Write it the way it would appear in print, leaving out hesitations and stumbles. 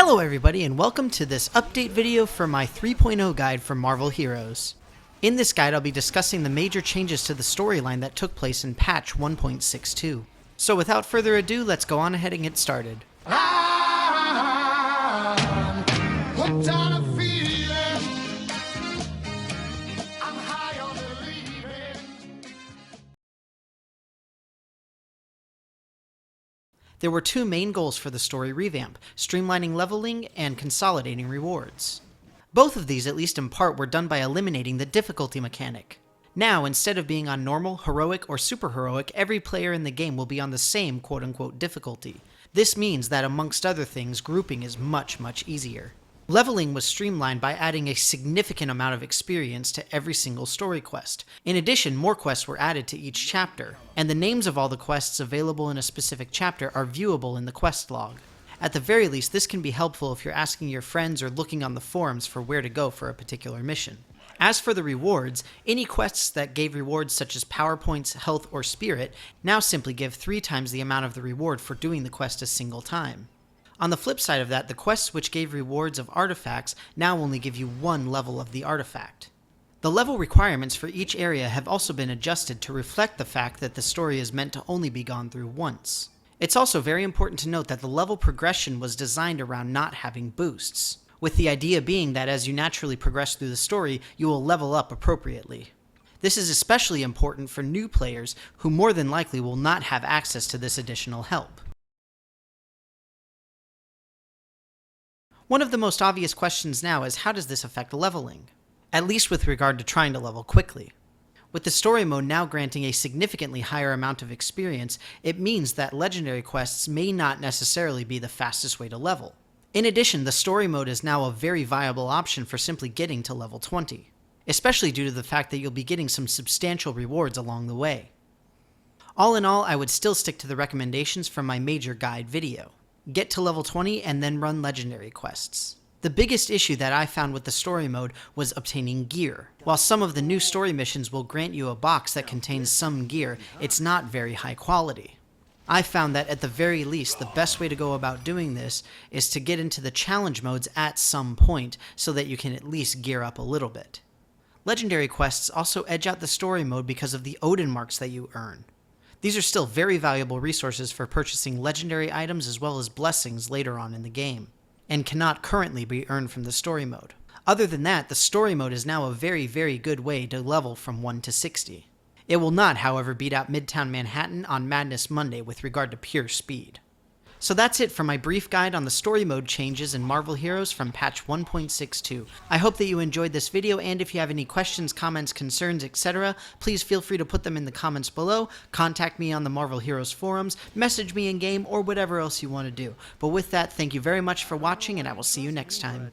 Hello everybody and welcome to this update video for my 3.0 guide for Marvel Heroes. In this guide I'll be discussing the major changes to the storyline that took place in patch 1.62. So without further ado, let's go on ahead and get started. There were two main goals for the story revamp: streamlining leveling and consolidating rewards. Both of these, at least in part, were done by eliminating the difficulty mechanic. Now, instead of being on normal, heroic, or super heroic, every player in the game will be on the same quote-unquote difficulty. This means that, amongst other things, grouping is much easier. Leveling was streamlined by adding a significant amount of experience to every single story quest. In addition, more quests were added to each chapter, and the names of all the quests available in a specific chapter are viewable in the quest log. At the very least, this can be helpful if you're asking your friends or looking on the forums for where to go for a particular mission. As for the rewards, any quests that gave rewards such as power points, health, or spirit now simply give 3 times the amount of the reward for doing the quest a single time. On the flip side of that, the quests which gave rewards of artifacts now only give you 1 level of the artifact. The level requirements for each area have also been adjusted to reflect the fact that the story is meant to only be gone through once. It's also very important to note that the level progression was designed around not having boosts, with the idea being that as you naturally progress through the story, you will level up appropriately. This is especially important for new players who more than likely will not have access to this additional help. One of the most obvious questions now is, how does this affect leveling? At least with regard to trying to level quickly. With the story mode now granting a significantly higher amount of experience, it means that legendary quests may not necessarily be the fastest way to level. In addition, the story mode is now a very viable option for simply getting to level 20, especially due to the fact that you'll be getting some substantial rewards along the way. All in all, I would still stick to the recommendations from my major guide video. Get to level 20 and then run legendary quests. The biggest issue that I found with the story mode was obtaining gear. While some of the new story missions will grant you a box that contains some gear, it's not very high quality. I found that at the very least, the best way to go about doing this is to get into the challenge modes at some point so that you can at least gear up a little bit. Legendary quests also edge out the story mode because of the Odin marks that you earn. These are still very valuable resources for purchasing legendary items as well as blessings later on in the game, and cannot currently be earned from the story mode. Other than that, the story mode is now a very good way to level from 1 to 60. It will not, however, beat out Midtown Manhattan on Madness Monday with regard to pure speed. So that's it for my brief guide on the story mode changes in Marvel Heroes from patch 1.62. I hope that you enjoyed this video, and if you have any questions, comments, concerns, etc., please feel free to put them in the comments below, contact me on the Marvel Heroes forums, message me in-game, or whatever else you want to do. But with that, thank you very much for watching, and I will see you next time.